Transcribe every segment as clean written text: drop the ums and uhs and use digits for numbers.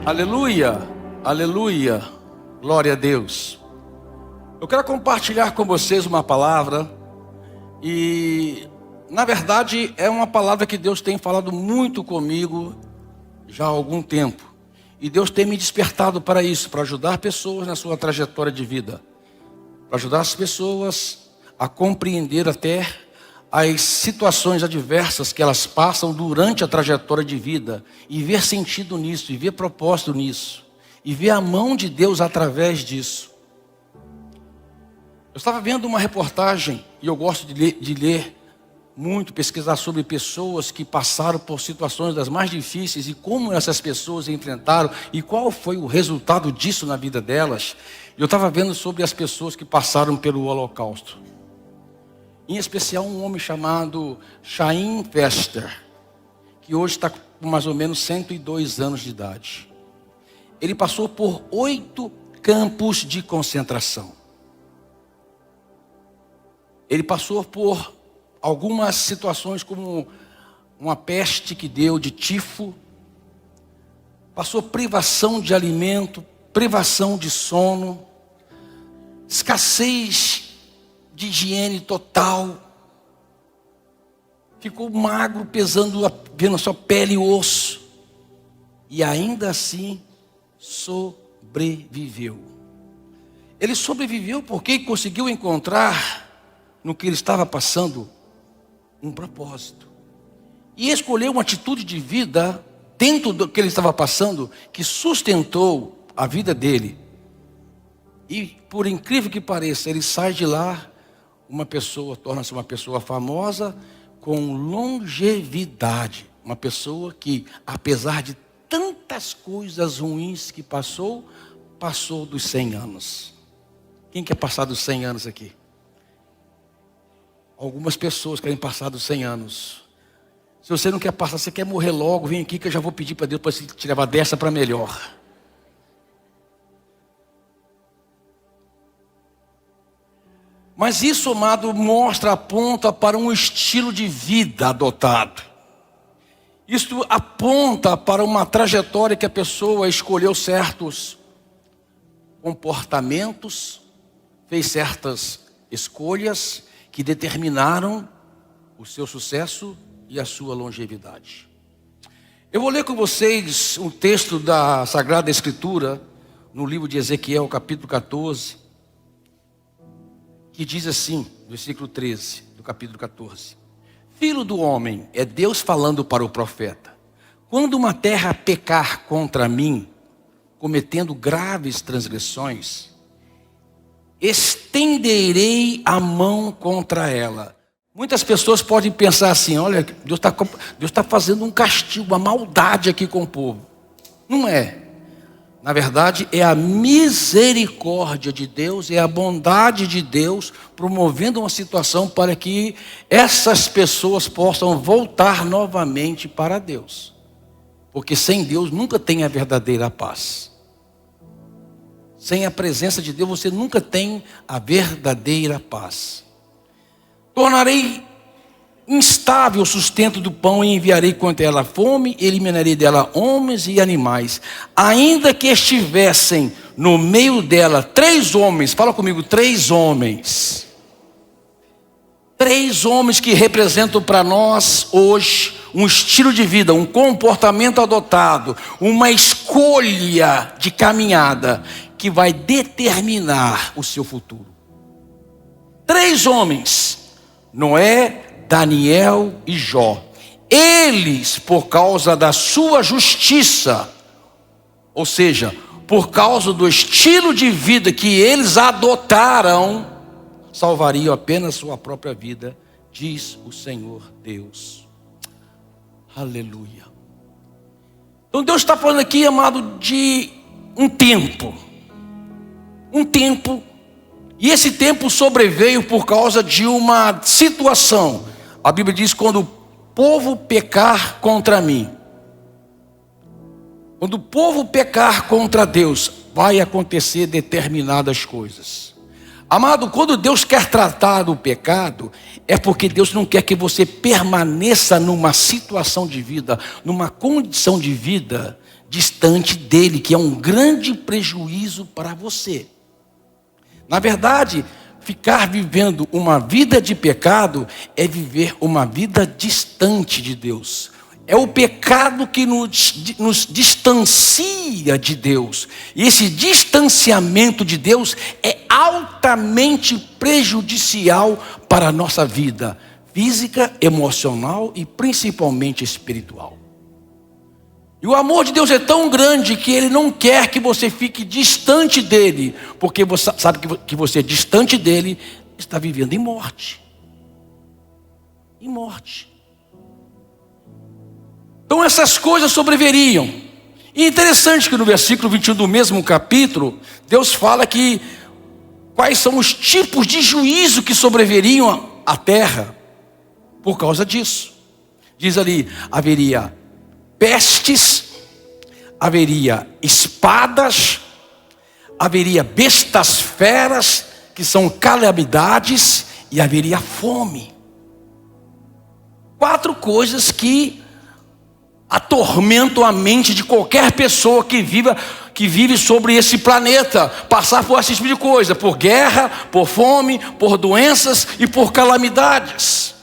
Aleluia, aleluia, glória a Deus. Eu quero compartilhar com vocês uma palavra e, na verdade, é uma palavra que Deus tem falado muito comigo já há algum tempo. E Deus tem me despertado para isso, para ajudar pessoas na sua trajetória de vida, para ajudar as pessoas a compreender até as situações adversas que elas passam durante a trajetória de vida e ver sentido nisso, e ver propósito nisso, e ver a mão de Deus através disso. Eu estava vendo uma reportagem, e eu gosto de ler muito, pesquisar sobre pessoas que passaram por situações das mais difíceis e como essas pessoas enfrentaram e qual foi o resultado disso na vida delas. Eu estava vendo sobre as pessoas que passaram pelo Holocausto. Em especial um homem chamado Chaim Wester, que hoje está com mais ou menos 102 anos de idade. Ele passou por 8 campos de concentração. Ele passou por algumas situações como uma peste que deu de tifo. Passou privação de alimento, privação de sono, escassez de higiene total. Ficou magro, vendo a sua pele e osso. E ainda assim sobreviveu. Ele sobreviveu porque conseguiu encontrar no que ele estava passando um propósito. E escolheu uma atitude de vida dentro do que ele estava passando que sustentou a vida dele. E por incrível que pareça, ele sai de lá torna-se uma pessoa famosa com longevidade. Uma pessoa que, apesar de tantas coisas ruins que passou dos 100 anos. Quem quer passar dos 100 anos aqui? Algumas pessoas querem passar dos 100 anos. Se você não quer passar, você quer morrer logo, vem aqui que eu já vou pedir para Deus para te levar dessa para melhor. Mas isso, amado, aponta para um estilo de vida adotado. Isso aponta para uma trajetória que a pessoa escolheu certos comportamentos, fez certas escolhas que determinaram o seu sucesso e a sua longevidade. Eu vou ler com vocês um texto da Sagrada Escritura, no livro de Ezequiel, capítulo 14, que diz assim, versículo 13 do capítulo 14. Filho do homem, é Deus falando para o profeta. Quando uma terra pecar contra mim, cometendo graves transgressões, estenderei a mão contra ela. Muitas pessoas podem pensar assim, olha, Deus está fazendo um castigo, uma maldade aqui com o povo. Não é. Na verdade, é a misericórdia de Deus, é a bondade de Deus promovendo uma situação para que essas pessoas possam voltar novamente para Deus. Porque sem Deus nunca tem a verdadeira paz. Sem a presença de Deus você nunca tem a verdadeira paz. Tornarei instável o sustento do pão e enviarei contra ela fome, eliminarei dela homens e animais. Ainda que estivessem no meio dela 3 homens, fala comigo, 3 homens. 3 homens que representam para nós hoje um estilo de vida, um comportamento adotado, uma escolha de caminhada que vai determinar o seu futuro. 3 homens, Noé, Daniel e Jó. Eles, por causa da sua justiça, ou seja, por causa do estilo de vida que eles adotaram, salvariam apenas sua própria vida, diz o Senhor Deus. Aleluia. Então Deus está falando aqui, amado, de um tempo. E esse tempo sobreveio por causa de uma situação. A Bíblia diz, quando o povo pecar contra mim. Quando o povo pecar contra Deus, vai acontecer determinadas coisas. Amado, quando Deus quer tratar do pecado, é porque Deus não quer que você permaneça numa situação de vida, numa condição de vida distante dele, que é um grande prejuízo para você. Na verdade, ficar vivendo uma vida de pecado é viver uma vida distante de Deus. É o pecado que nos distancia de Deus. E esse distanciamento de Deus é altamente prejudicial para a nossa vida física, emocional e principalmente espiritual. E o amor de Deus é tão grande que Ele não quer que você fique distante dEle, porque você sabe que você distante dEle está vivendo em morte. Em morte. Então essas coisas sobreviriam. E interessante que no versículo 21 do mesmo capítulo, Deus fala que quais são os tipos de juízo que sobreviriam à terra por causa disso. Diz ali, haveria pestes, haveria espadas, haveria bestas feras, que são calamidades, e haveria fome. 4 coisas que atormentam a mente de qualquer pessoa que vive sobre esse planeta, passar por esse tipo de coisa, por guerra, por fome, por doenças e por calamidades.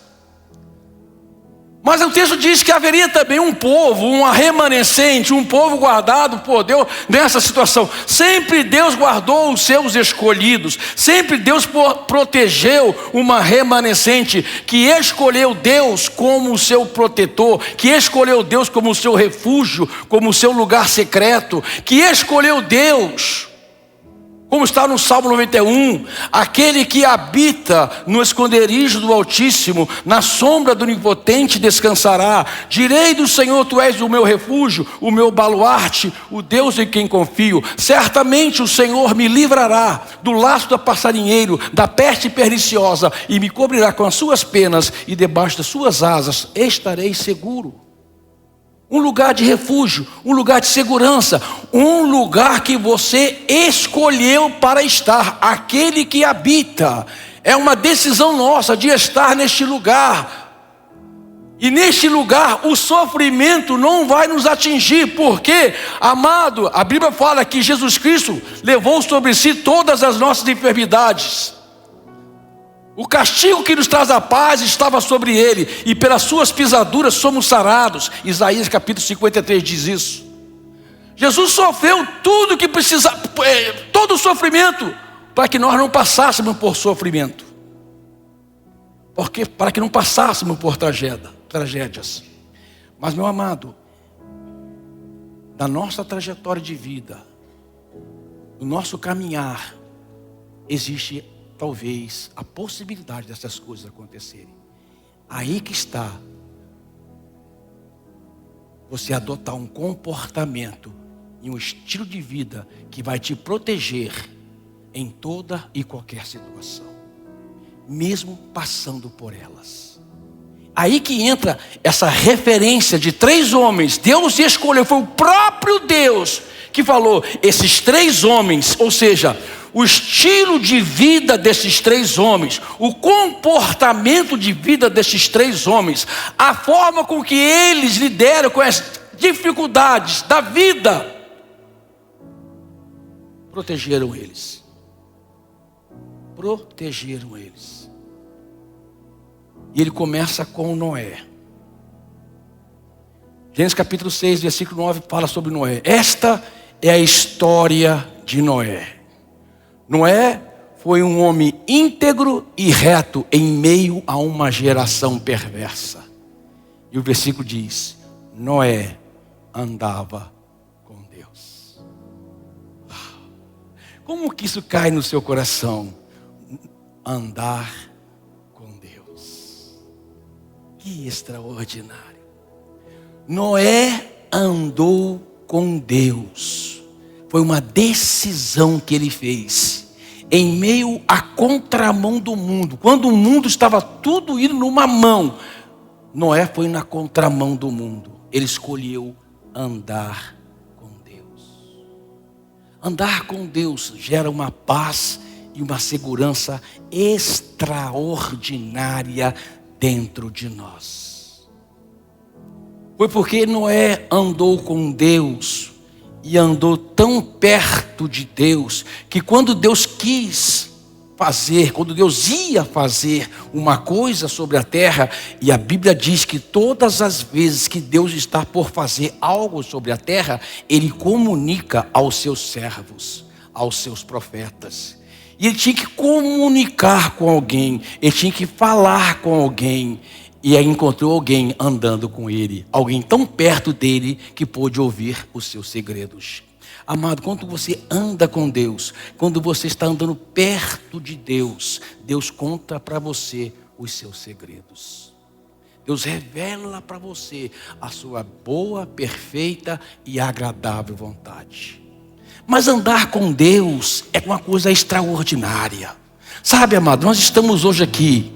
Mas o texto diz que haveria também um povo, uma remanescente, um povo guardado por Deus nessa situação. Sempre Deus guardou os seus escolhidos. Sempre Deus protegeu uma remanescente que escolheu Deus como o seu protetor, que escolheu Deus como o seu refúgio, como o seu lugar secreto, que escolheu Deus, como está no Salmo 91, aquele que habita no esconderijo do Altíssimo, na sombra do Onipotente descansará. Direi do Senhor, tu és o meu refúgio, o meu baluarte, o Deus em quem confio. Certamente o Senhor me livrará do laço do passarinheiro, da peste perniciosa, e me cobrirá com as suas penas, e debaixo das suas asas estarei seguro. Um lugar de refúgio, um lugar de segurança, um lugar que você escolheu para estar, aquele que habita. É uma decisão nossa de estar neste lugar. E neste lugar o sofrimento não vai nos atingir, porque, amado, a Bíblia fala que Jesus Cristo levou sobre si todas as nossas enfermidades. O castigo que nos traz a paz estava sobre ele, e pelas suas pisaduras somos sarados. Isaías capítulo 53 diz isso. Jesus sofreu tudo que precisava, todo o sofrimento, para que nós não passássemos por sofrimento. Porque para que não passássemos por tragédias. Mas, meu amado, na nossa trajetória de vida, no nosso caminhar, existe talvez a possibilidade dessas coisas acontecerem. Aí que está você adotar um comportamento e um estilo de vida que vai te proteger em toda e qualquer situação, mesmo passando por elas. Aí que entra essa referência de 3 homens. Deus escolheu, foi o próprio Deus que falou, esses 3 homens, ou seja, o estilo de vida desses 3 homens, o comportamento de vida desses 3 homens, a forma com que eles lidaram com as dificuldades da vida, protegeram eles. Protegeram eles. E ele começa com Noé. Gênesis capítulo 6, versículo 9 fala sobre Noé. Esta é a história de Noé. Noé foi um homem íntegro e reto em meio a uma geração perversa. E o versículo diz: Noé andava com Deus. Como que isso cai no seu coração? Andar com Deus. Que extraordinário. Noé andou com Deus. Foi uma decisão que ele fez em meio à contramão do mundo. Quando o mundo estava tudo indo numa mão, Noé foi na contramão do mundo. Ele escolheu andar com Deus. Andar com Deus gera uma paz e uma segurança extraordinária dentro de nós. Foi porque Noé andou com Deus e andou tão perto de Deus, que quando Deus quis fazer, quando Deus ia fazer uma coisa sobre a terra, e a Bíblia diz que todas as vezes que Deus está por fazer algo sobre a terra, Ele comunica aos seus servos, aos seus profetas. E Ele tinha que comunicar com alguém, Ele tinha que falar com alguém. E aí encontrou alguém andando com Ele, alguém tão perto dele que pôde ouvir os seus segredos. Amado, quando você anda com Deus, quando você está andando perto de Deus, Deus conta para você os seus segredos. Deus revela para você a sua boa, perfeita e agradável vontade. Mas andar com Deus é uma coisa extraordinária. Sabe, amado, nós estamos hoje aqui.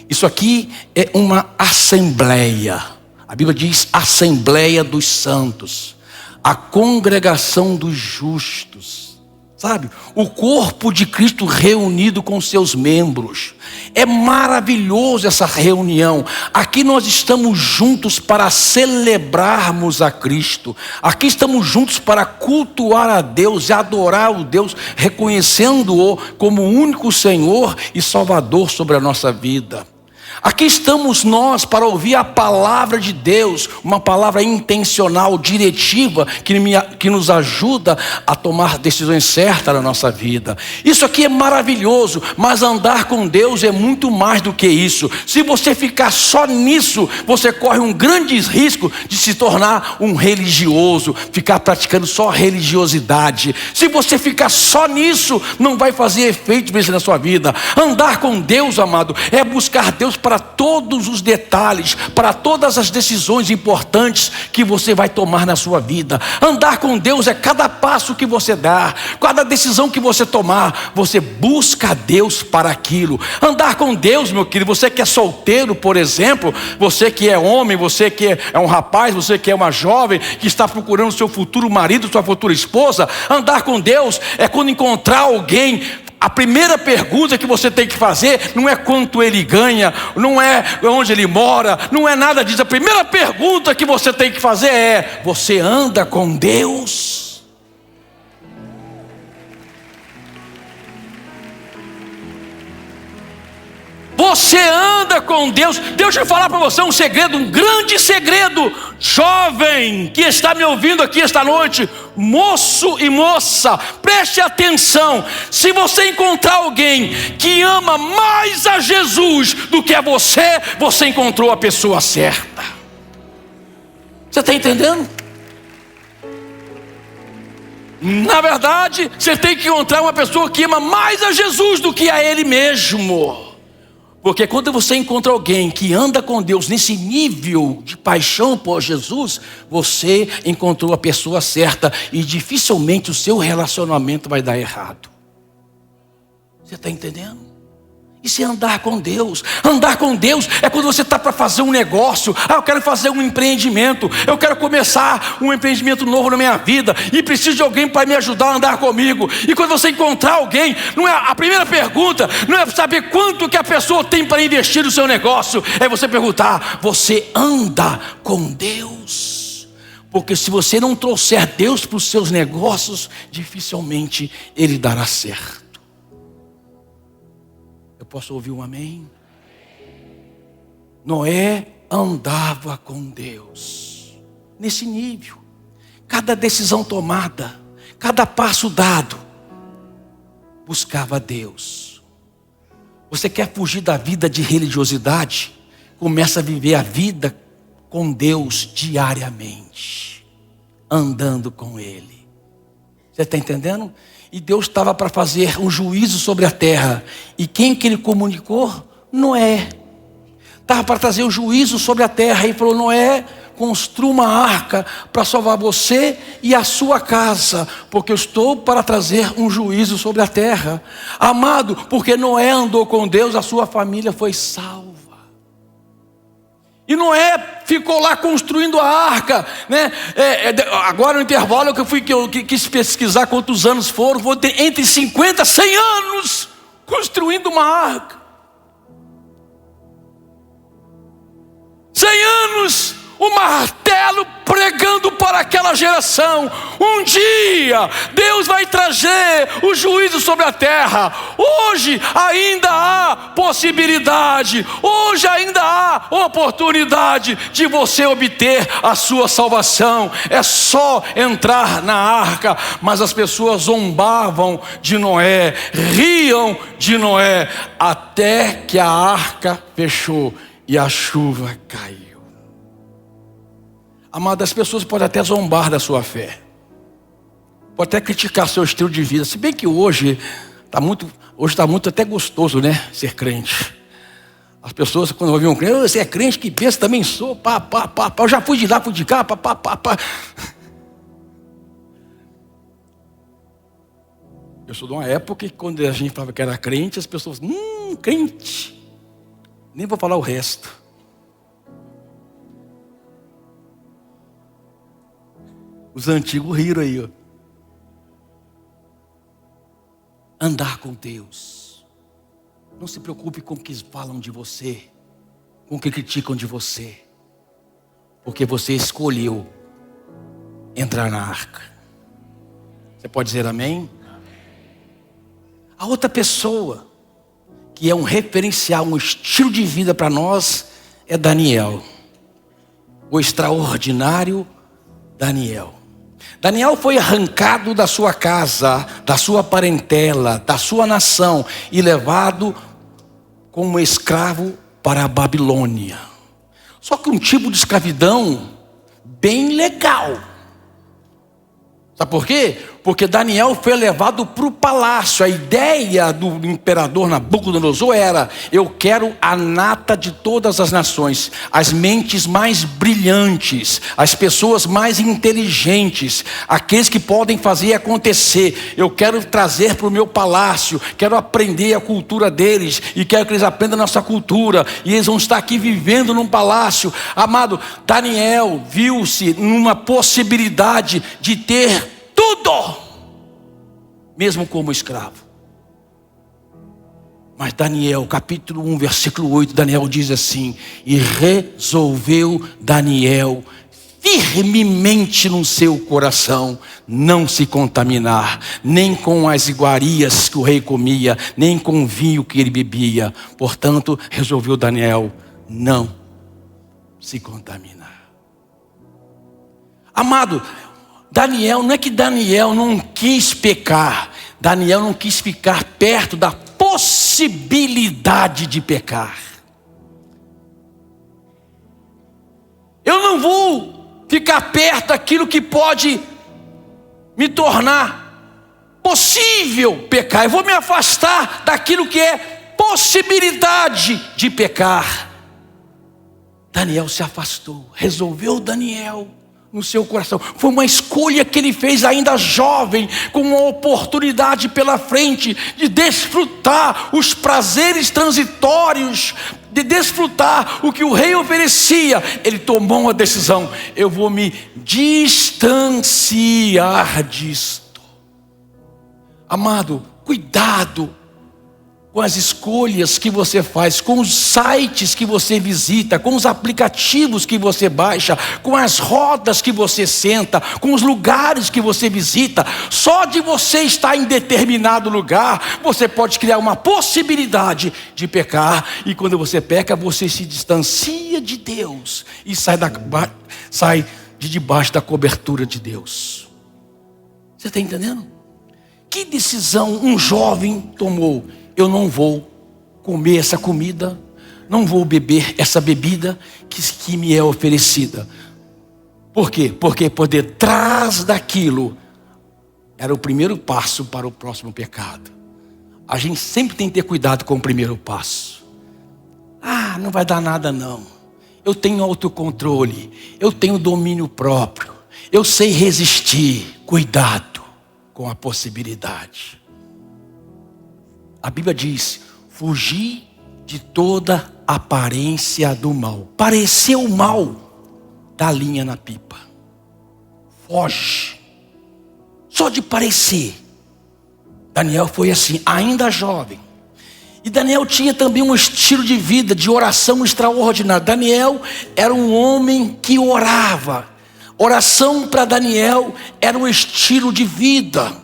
Isso aqui é uma assembleia. A Bíblia diz Assembleia dos Santos. A congregação dos justos. Sabe? O corpo de Cristo reunido com seus membros. É maravilhoso essa reunião. Aqui nós estamos juntos para celebrarmos a Cristo. Aqui estamos juntos para cultuar a Deus e adorar o Deus, reconhecendo-o como o único Senhor e Salvador sobre a nossa vida. Aqui estamos nós para ouvir a palavra de Deus, uma palavra intencional, diretiva, que nos ajuda a tomar decisões certas na nossa vida. Isso aqui é maravilhoso, mas andar com Deus é muito mais do que isso. Se você ficar só nisso, você corre um grande risco de se tornar um religioso, ficar praticando só religiosidade. Se você ficar só nisso, não vai fazer efeito na sua vida. Andar com Deus, amado, é buscar Deus para todos os detalhes, para todas as decisões importantes que você vai tomar na sua vida. Andar com Deus é cada passo que você dá, cada decisão que você tomar, você busca Deus para aquilo. Andar com Deus, meu querido, você que é solteiro, por exemplo, você que é homem, você que é um rapaz, você que é uma jovem, que está procurando seu futuro marido, sua futura esposa, andar com Deus é quando encontrar alguém. A primeira pergunta que você tem que fazer não é quanto ele ganha, não é onde ele mora, não é nada disso. A primeira pergunta que você tem que fazer é: você anda com Deus? Você anda com Deus? Deixa eu falar para você um segredo, um grande segredo. Jovem que está me ouvindo aqui esta noite, moço e moça, preste atenção. Se você encontrar alguém que ama mais a Jesus do que a você, você encontrou a pessoa certa. Você está entendendo? Na verdade, você tem que encontrar uma pessoa que ama mais a Jesus do que a Ele mesmo. Porque quando você encontra alguém que anda com Deus nesse nível de paixão por Jesus, você encontrou a pessoa certa e dificilmente o seu relacionamento vai dar errado. Você está entendendo? Isso é andar com Deus. Andar com Deus é quando você está para fazer um negócio. Eu quero fazer um empreendimento. Eu quero começar um empreendimento novo na minha vida e preciso de alguém para me ajudar a andar comigo. E quando você encontrar alguém, não é a primeira pergunta, não é saber quanto que a pessoa tem para investir no seu negócio. É você perguntar: você anda com Deus? Porque se você não trouxer Deus para os seus negócios, dificilmente Ele dará certo. Eu posso ouvir um amém? Noé andava com Deus nesse nível. Cada decisão tomada, cada passo dado, buscava Deus. Você quer fugir da vida de religiosidade? Começa a viver a vida com Deus diariamente, andando com Ele. Você está entendendo? E Deus estava para fazer um juízo sobre a terra. E quem que Ele comunicou? Noé. Estava para trazer o juízo sobre a terra. E falou: Noé, construa uma arca para salvar você e a sua casa, porque eu estou para trazer um juízo sobre a terra. Amado, porque Noé andou com Deus, a sua família foi salva. E Noé ficou lá construindo a arca, né? Agora no intervalo que eu quis pesquisar quantos anos foram, entre 50 e 100 anos. construindo uma arca. 100 anos, o martelo pregando para aquela geração. Um dia Deus vai trazer o juízo sobre a terra. Hoje ainda há possibilidade, hoje ainda há oportunidade de você obter a sua salvação. É só entrar na arca. Mas as pessoas zombavam de Noé, riam de Noé, até que a arca fechou e a chuva caiu. Amado, as pessoas podem até zombar da sua fé, pode até criticar seu estilo de vida. Se bem que hoje está muito até gostoso, né, ser crente. As pessoas, quando ouvem um crente, você é crente, que pensa, também sou, eu já fui de lá, fui de cá, Eu sou de uma época que quando a gente falava que era crente, as pessoas, crente, nem vou falar o resto. Os antigos riram aí, ó. Andar com Deus. Não se preocupe com o que falam de você, com o que criticam de você, porque você escolheu entrar na arca. Você pode dizer amém? A outra pessoa que é um referencial, um estilo de vida para nós, é Daniel. O extraordinário Daniel. Daniel foi arrancado da sua casa, da sua parentela, da sua nação e levado como escravo para a Babilônia. Só que um tipo de escravidão bem legal. Sabe por quê? Porque Daniel foi levado para o palácio. A ideia do imperador Nabucodonosor era: eu quero a nata de todas as nações, as mentes mais brilhantes, as pessoas mais inteligentes, aqueles que podem fazer acontecer. Eu quero trazer para o meu palácio, quero aprender a cultura deles e quero que eles aprendam a nossa cultura, e eles vão estar aqui vivendo num palácio. Amado, Daniel viu-se numa possibilidade de ter tudo, mesmo como escravo. Mas Daniel, capítulo 1, versículo 8, Daniel diz assim: e resolveu Daniel firmemente no seu coração não se contaminar, nem com as iguarias que o rei comia, nem com o vinho que ele bebia. Portanto, resolveu Daniel não se contaminar. Amado, Daniel, não é que Daniel não quis pecar, Daniel não quis ficar perto da possibilidade de pecar. Eu não vou ficar perto daquilo que pode me tornar possível pecar. Eu vou me afastar daquilo que é possibilidade de pecar. Daniel se afastou, resolveu Daniel no seu coração. Foi uma escolha que ele fez ainda jovem, com uma oportunidade pela frente de desfrutar os prazeres transitórios, de desfrutar o que o rei oferecia. Ele tomou uma decisão: eu vou me distanciar disto. Amado, cuidado com as escolhas que você faz, com os sites que você visita, com os aplicativos que você baixa, com as rodas que você senta, com os lugares que você visita. Só de você estar em determinado lugar, você pode criar uma possibilidade de pecar. E quando você peca, você se distancia de Deus e sai de debaixo da cobertura de Deus. Você está entendendo? Que decisão um jovem tomou? Eu não vou comer essa comida, não vou beber essa bebida que me é oferecida. Por quê? Porque por detrás daquilo era o primeiro passo para o próximo pecado. A gente sempre tem que ter cuidado com o primeiro passo. Não vai dar nada não. Eu tenho autocontrole, eu tenho domínio próprio, eu sei resistir. Cuidado com a possibilidade. A Bíblia diz: fugir de toda aparência do mal. Pareceu mal, dá linha na pipa. Foge. Só de parecer. Daniel foi assim, ainda jovem. E Daniel tinha também um estilo de vida, de oração extraordinário. Daniel era um homem que orava. Oração para Daniel era um estilo de vida.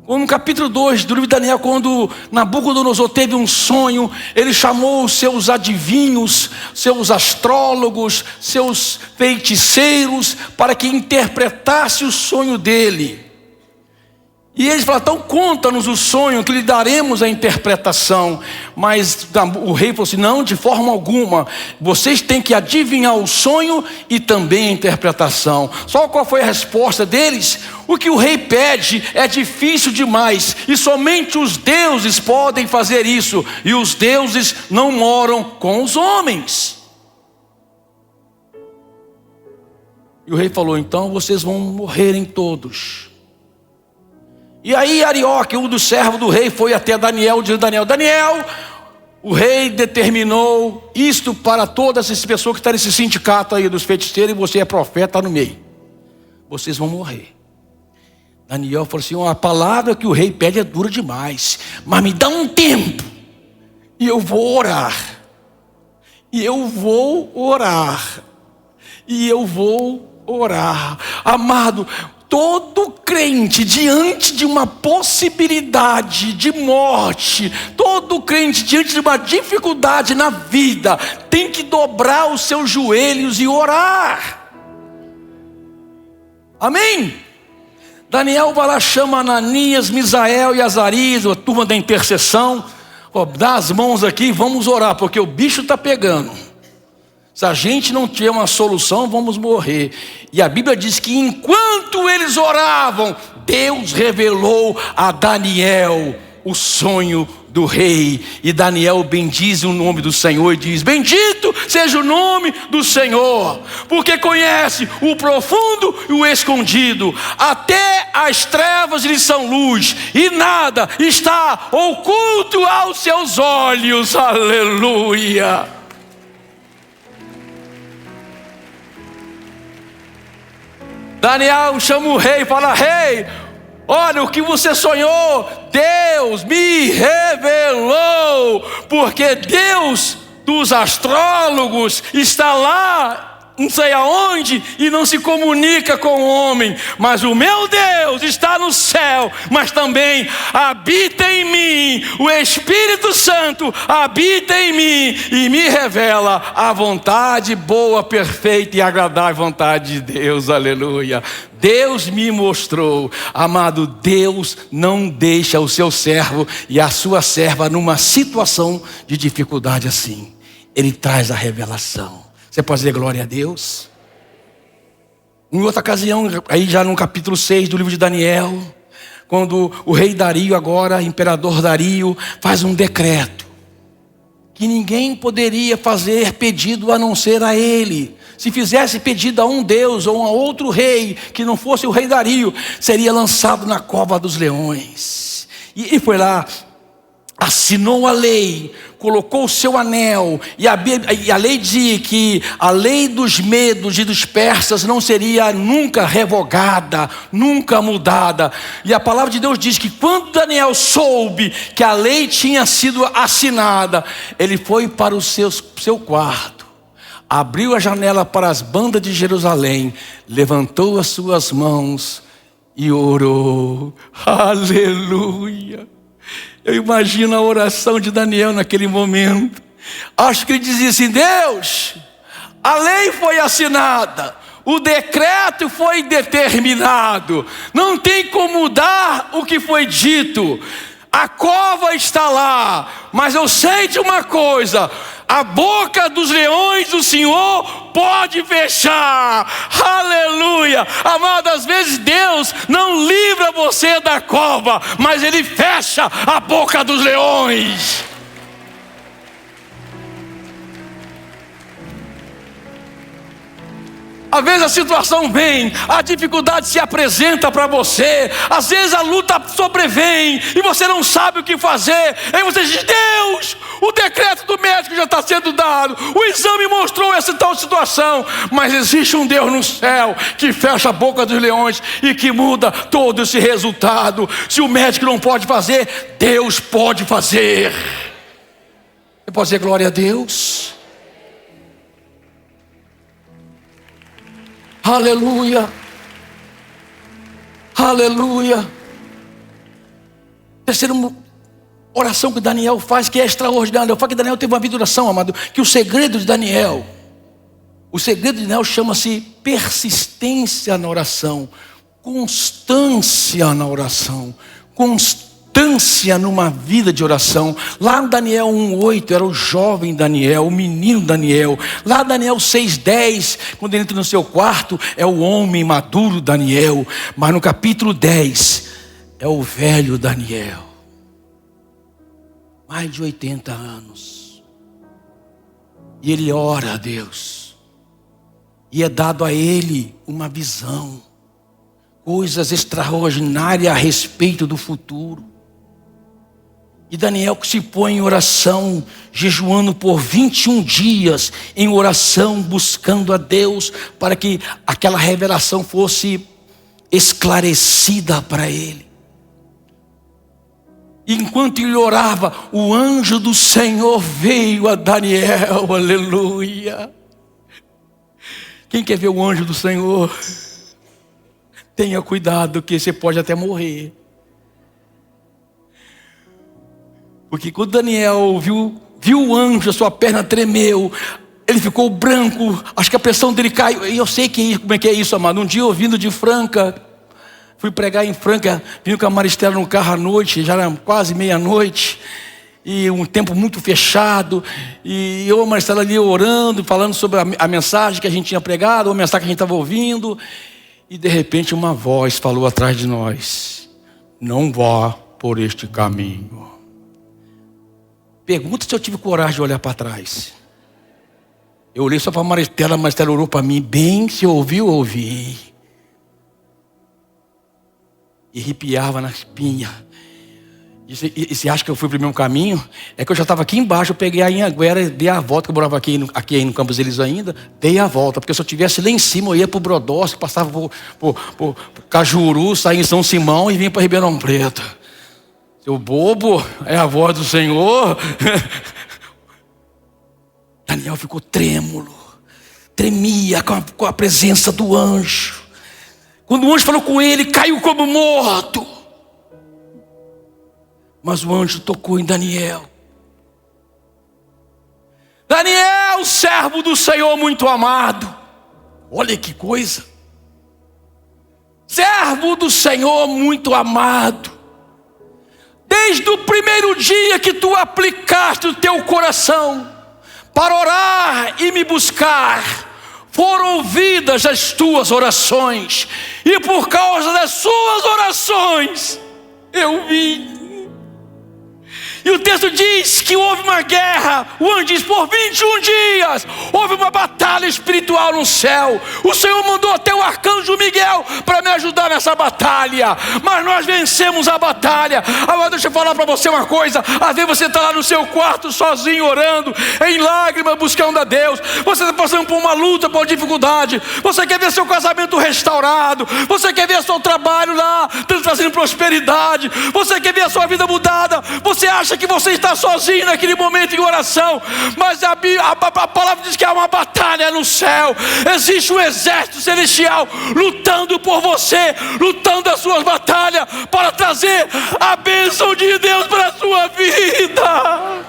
Como no capítulo 2 do livro de Daniel, quando Nabucodonosor teve um sonho, ele chamou os seus adivinhos, seus astrólogos, seus feiticeiros, para que interpretasse o sonho dele. E eles falaram: então conta-nos o sonho, que lhe daremos a interpretação. Mas o rei falou assim: não, de forma alguma, vocês têm que adivinhar o sonho e também a interpretação. Só qual foi a resposta deles? O que o rei pede é difícil demais, e somente os deuses podem fazer isso, e os deuses não moram com os homens. E o rei falou: então vocês vão morrerem todos. E aí Arioque, um dos servos do rei, foi até Daniel, dizendo: Daniel, o rei determinou isto para todas essas pessoas que estão nesse sindicato aí dos feiticeiros, e você é profeta, está no meio. Vocês vão morrer. Daniel falou assim: a palavra que o rei pede é dura demais, mas me dá um tempo, e eu vou orar. E eu vou orar. E eu vou orar. Amado, todo crente diante de uma possibilidade de morte, todo crente diante de uma dificuldade na vida, tem que dobrar os seus joelhos e orar. Amém? Daniel vai lá, chama Ananias, Misael e Azarias, a turma da intercessão. Dá as mãos aqui, vamos orar, porque o bicho está pegando. Se a gente não tiver uma solução, vamos morrer. E a Bíblia diz que enquanto eles oravam, Deus revelou a Daniel o sonho do rei. E Daniel bendiz o nome do Senhor e diz: bendito seja o nome do Senhor, porque conhece o profundo e o escondido. Até as trevas lhe são luz, e nada está oculto aos seus olhos. Aleluia. Daniel chama o rei e fala: rei, olha o que você sonhou, Deus me revelou, porque Deus dos astrólogos está lá, não sei aonde, e não se comunica com o homem, mas o meu Deus está no céu, mas também habita em mim, o Espírito Santo habita em mim e me revela a vontade boa, perfeita e agradável vontade de Deus. Aleluia. Deus me mostrou. Amado, Deus não deixa o seu servo e a sua serva numa situação de dificuldade assim. Ele traz a revelação. Você pode dizer glória a Deus? Em outra ocasião, aí já no capítulo 6 do livro de Daniel, quando o rei Dario, agora imperador Dario, faz um decreto que ninguém poderia fazer pedido a não ser a ele. Se fizesse pedido a um Deus ou a outro rei que não fosse o rei Dario, seria lançado na cova dos leões. E ele foi lá, assinou a lei, colocou o seu anel, e a lei dizia que a lei dos medos e dos persas não seria nunca revogada, nunca mudada. E a palavra de Deus diz que quando Daniel soube que a lei tinha sido assinada, ele foi para o seu quarto, abriu a janela para as bandas de Jerusalém, levantou as suas mãos e orou. Aleluia. Eu imagino a oração de Daniel naquele momento. Acho que ele dizia assim: Deus, a lei foi assinada, o decreto foi determinado, não tem como mudar o que foi dito. A cova está lá, mas eu sei de uma coisa: a boca dos leões o Senhor pode fechar. Aleluia. Amado, às vezes Deus não livra você da cova, mas Ele fecha a boca dos leões. Às vezes a situação vem, a dificuldade se apresenta para você, às vezes a luta sobrevém e você não sabe o que fazer. Aí você diz: Deus, o decreto do médico já está sendo dado, o exame mostrou essa tal situação, mas existe um Deus no céu que fecha a boca dos leões e que muda todo esse resultado. Se o médico não pode fazer, Deus pode fazer. Você pode dizer glória a Deus? Aleluia, aleluia. Terceira oração que Daniel faz, que é extraordinária. Eu falo que Daniel teve uma vida de oração, amado. Que o segredo de Daniel, chama-se persistência na oração, constância na oração, constância numa vida de oração. Lá no Daniel 1:8 era o jovem Daniel, o menino Daniel. Lá no Daniel 6:10, quando ele entra no seu quarto, é o homem maduro Daniel. Mas no capítulo 10 é o velho Daniel, mais de 80 anos, e ele ora a Deus, e é dado a ele uma visão, coisas extraordinárias a respeito do futuro. E Daniel que se põe em oração, jejuando por 21 dias, em oração, buscando a Deus, para que aquela revelação fosse esclarecida para ele. E enquanto ele orava, o anjo do Senhor veio a Daniel, aleluia. Quem quer ver o anjo do Senhor? Tenha cuidado, que você pode até morrer. Porque quando Daniel viu o anjo, a sua perna tremeu, ele ficou branco, acho que a pressão dele caiu. E eu sei como é que é isso, amado. Um dia eu vindo de Franca, fui pregar em Franca, vim com a Maristela no carro à noite, já era quase meia-noite, e um tempo muito fechado, e eu e a Maristela ali orando, falando sobre a mensagem que a gente tinha pregado, a mensagem que a gente estava ouvindo, e de repente uma voz falou atrás de nós: não vá por este caminho. Pergunta se eu tive coragem de olhar para trás. Eu olhei só para a Maristela orou para mim. Bem, se ouviu, ouvi. E arrepiava na espinha. E você acha que eu fui para o mesmo caminho? É que eu já estava aqui embaixo, eu peguei a Anhanguera, dei a volta, que eu morava aqui no Campos Elíseos ainda, dei a volta, porque se eu estivesse lá em cima, eu ia para o Brodowski, passava por Cajuru, saía em São Simão e vinha para Ribeirão Preto. Seu bobo, é a voz do Senhor. Daniel ficou trêmulo, tremia com a presença do anjo. Quando o anjo falou com ele, caiu como morto. Mas o anjo tocou em Daniel. Daniel, servo do Senhor muito amado. Olha que coisa. Servo do Senhor muito amado. Desde o primeiro dia que tu aplicaste o teu coração para orar e me buscar, foram ouvidas as tuas orações, e por causa das suas orações eu vim. E o texto diz que houve uma guerra. O anjo diz: por 21 dias houve uma batalha espiritual no céu. O Senhor mandou até o arcanjo Miguel para me ajudar nessa batalha, mas nós vencemos a batalha. Agora deixa eu falar para você uma coisa. Às vezes você está lá no seu quarto sozinho, orando, em lágrimas, buscando a Deus. Você está passando por uma luta, por dificuldade. Você quer ver seu casamento restaurado. Você quer ver seu trabalho lá trazendo prosperidade. Você quer ver a sua vida mudada. Você acha que você está sozinho naquele momento em oração, mas a palavra diz que há uma batalha no céu. Existe um exército celestial lutando por você, lutando as suas batalhas para trazer a bênção de Deus para a sua vida.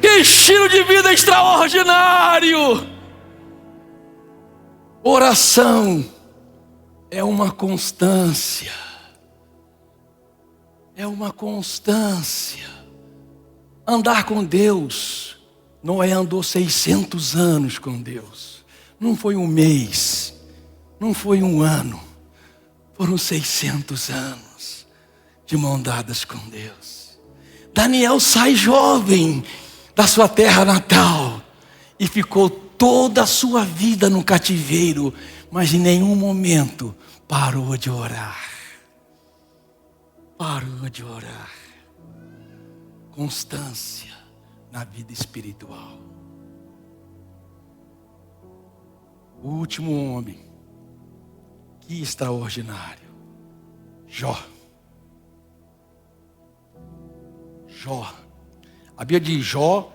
Que estilo de vida extraordinário! Oração é uma constância. É uma constância. Andar com Deus. Noé andou 600 anos com Deus. Não foi um mês. Não foi um ano. Foram 600 anos de mão dadas com Deus. Daniel sai jovem da sua terra natal e ficou toda a sua vida no cativeiro, mas em nenhum momento parou de orar. Parou de orar. Constância na vida espiritual. O último homem, que extraordinário, Jó. Jó. A Bíblia diz: Jó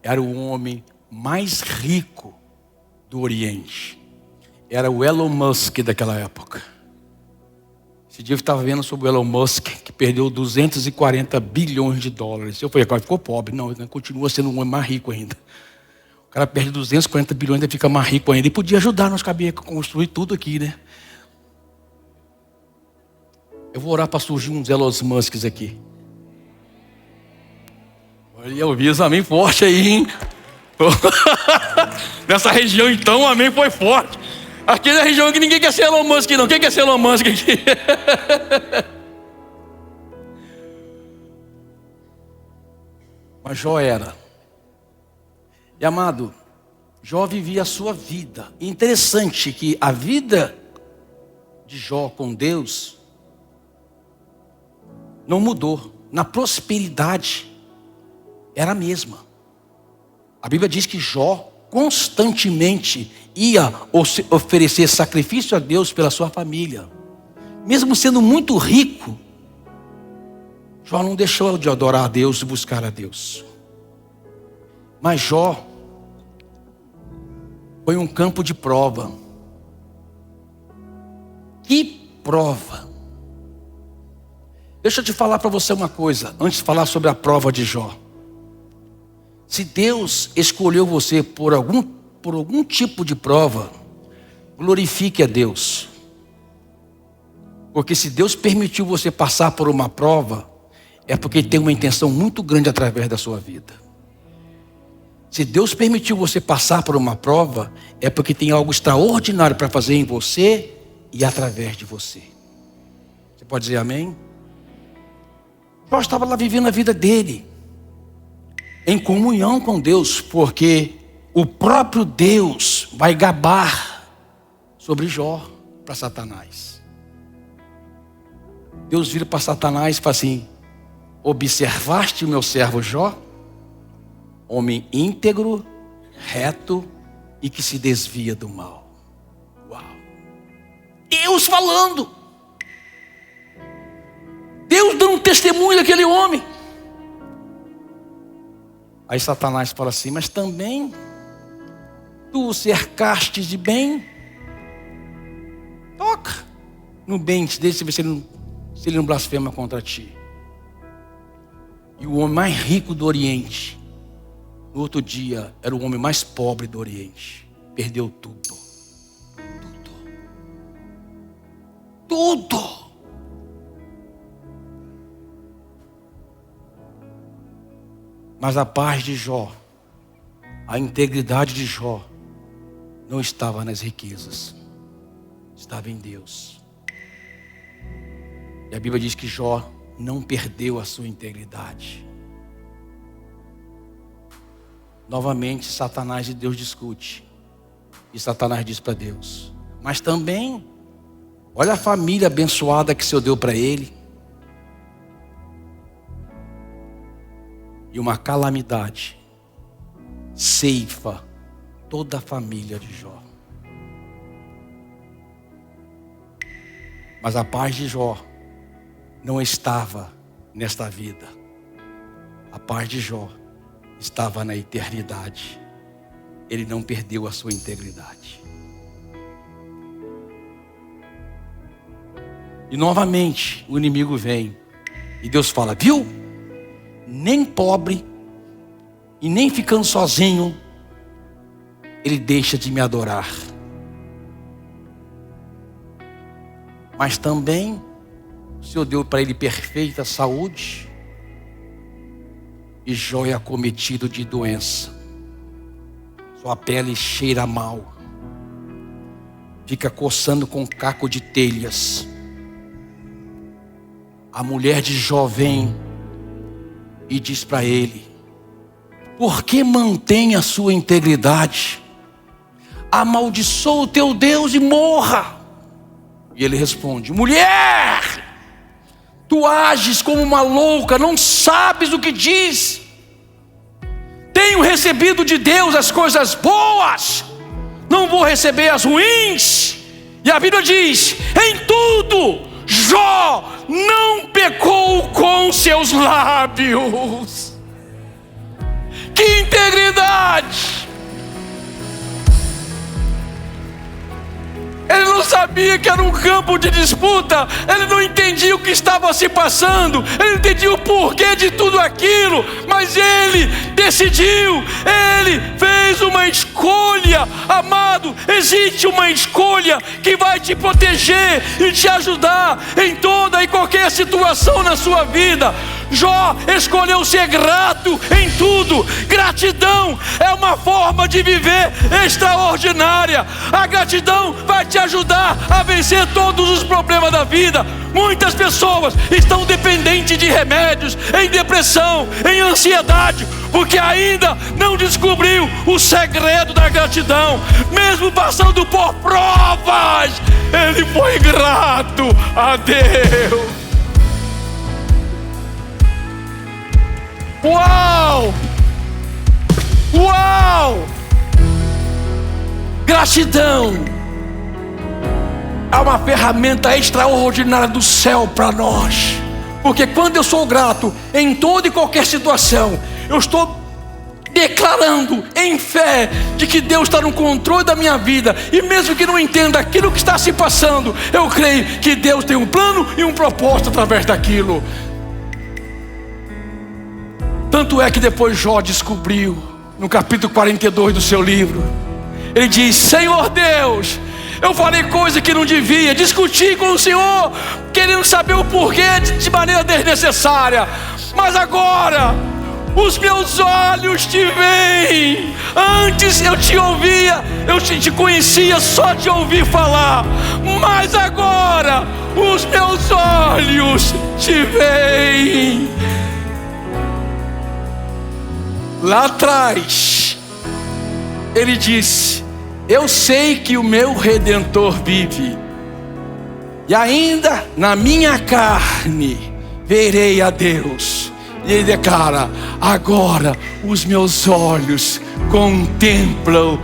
era o homem mais rico do Oriente. Era o Elon Musk daquela época. Esse dia eu estava vendo sobre o Elon Musk, que perdeu 240 bilhões de dólares. Eu falei, agora ficou pobre. Não, ele continua sendo um homem mais rico ainda. O cara perde 240 bilhões e fica mais rico ainda. E podia ajudar nós cabia construir tudo aqui, né? Eu vou orar para surgir uns Elon Musks aqui. Olha, eu vi os amém forte aí, hein? Nessa região então, o amém foi forte. Aqui na região que ninguém quer ser Elon Musk, não. Quem quer ser Elon Musk aqui? Mas Jó era. E amado, Jó vivia a sua vida. E interessante que a vida de Jó com Deus não mudou. Na prosperidade era a mesma. A Bíblia diz que Jó constantemente ia oferecer sacrifício a Deus pela sua família. Mesmo sendo muito rico, Jó não deixou de adorar a Deus e buscar a Deus. Mas Jó foi um campo de prova. Que prova! Deixa eu te falar para você uma coisa, antes de falar sobre a prova de Jó. Se Deus escolheu você por algum tipo de prova, glorifique a Deus. Porque se Deus permitiu você passar por uma prova, é porque Ele tem uma intenção muito grande através da sua vida. Se Deus permitiu você passar por uma prova, é porque tem algo extraordinário para fazer em você e através de você. Você pode dizer amém? Jó estava lá vivendo a vida dele, em comunhão com Deus, porque o próprio Deus vai gabar sobre Jó para Satanás. Deus vira para Satanás e fala assim: observaste o meu servo Jó? Homem íntegro, reto e que se desvia do mal. Uau! Deus falando. Deus dando testemunho daquele homem. Aí Satanás fala assim: mas também tu o cercaste de bem. Toca no bem dele, se ele não blasfema contra ti. E o homem mais rico do Oriente, no outro dia, era o homem mais pobre do Oriente. Perdeu tudo. Tudo. Mas a paz de Jó, a integridade de Jó, não estava nas riquezas, estava em Deus. E a Bíblia diz que Jó não perdeu a sua integridade. Novamente, Satanás e Deus discute. E Satanás diz para Deus: mas também, olha a família abençoada que o Senhor deu para ele. E uma calamidade ceifa toda a família de Jó. Mas a paz de Jó não estava nesta vida. A paz de Jó estava na eternidade. Ele não perdeu a sua integridade. E novamente o inimigo vem e Deus fala: viu? Nem pobre e nem ficando sozinho, ele deixa de me adorar. Mas também o Senhor deu para ele perfeita saúde, e Jó é acometido de doença. Sua pele cheira mal, fica coçando com caco de telhas. A mulher de Jó vem e diz para ele: por que mantém a sua integridade? Amaldiçoa o teu Deus e morra. E ele responde: mulher, tu ages como uma louca, não sabes o que diz. Tenho recebido de Deus as coisas boas, não vou receber as ruins. E a Bíblia diz: em tudo Jó não pecou com seus lábios. Que integridade! Ele não sabia que era um campo de disputa. Ele não entendia o que estava se passando. Ele não entendia o porquê de tudo aquilo. Mas ele decidiu. Ele fez uma escolha. Amado, existe uma escolha que vai te proteger e te ajudar em toda e qualquer situação na sua vida. Jó escolheu ser grato em tudo. Gratidão é uma forma de viver extraordinária. A gratidão vai te ajudar a vencer todos os problemas da vida. Muitas pessoas estão dependentes de remédios, em depressão, em ansiedade, porque ainda não descobriu o segredo da gratidão. Mesmo passando por provas, ele foi grato a Deus. Uau! Uau! Gratidão é uma ferramenta extraordinária do céu para nós. Porque quando eu sou grato em toda e qualquer situação, eu estou declarando em fé de que Deus está no controle da minha vida. E mesmo que não entenda aquilo que está se passando, eu creio que Deus tem um plano e um propósito através daquilo. Tanto é que depois Jó descobriu, no capítulo 42 do seu livro, ele diz: Senhor Deus, eu falei coisa que não devia, discuti com o Senhor, querendo saber o porquê de maneira desnecessária. Mas agora os meus olhos te veem. Antes eu te ouvia, eu te conhecia só de ouvir falar, mas agora os meus olhos te veem. Lá atrás ele disse: eu sei que o meu Redentor vive, e ainda na minha carne verei a Deus. E ele declara: agora os meus olhos contemplam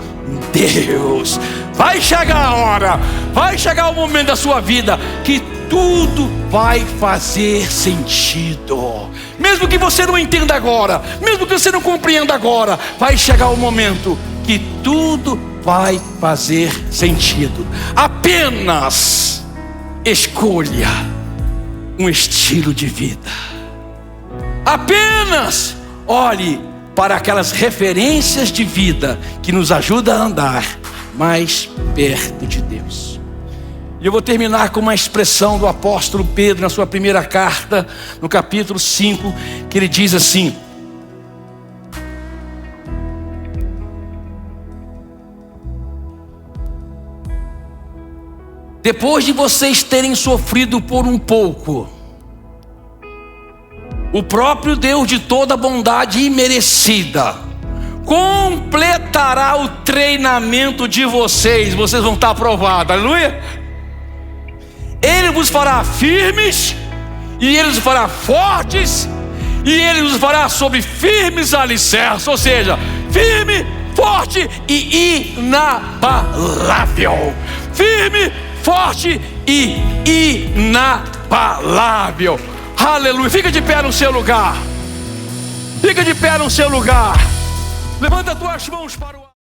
Deus. Vai chegar a hora, vai chegar o momento da sua vida que tudo vai fazer sentido. Mesmo que você não entenda agora, mesmo que você não compreenda agora, vai chegar o momento que tudo vai fazer sentido. Apenas escolha um estilo de vida. Apenas olhe para aquelas referências de vida que nos ajudam a andar mais perto de Deus. E eu vou terminar com uma expressão do apóstolo Pedro na sua primeira carta, no capítulo 5, que ele diz assim: depois de vocês terem sofrido por um pouco, o próprio Deus de toda bondade imerecida completará o treinamento de vocês. Vocês vão estar aprovados, aleluia. Ele vos fará firmes, e Ele vos fará fortes, e Ele vos fará sobre firmes alicerces. Ou seja, firme, forte e inabalável. Firme, forte e inabalável. Aleluia. Fica de pé no seu lugar. Fica de pé no seu lugar. Levanta as tuas mãos para o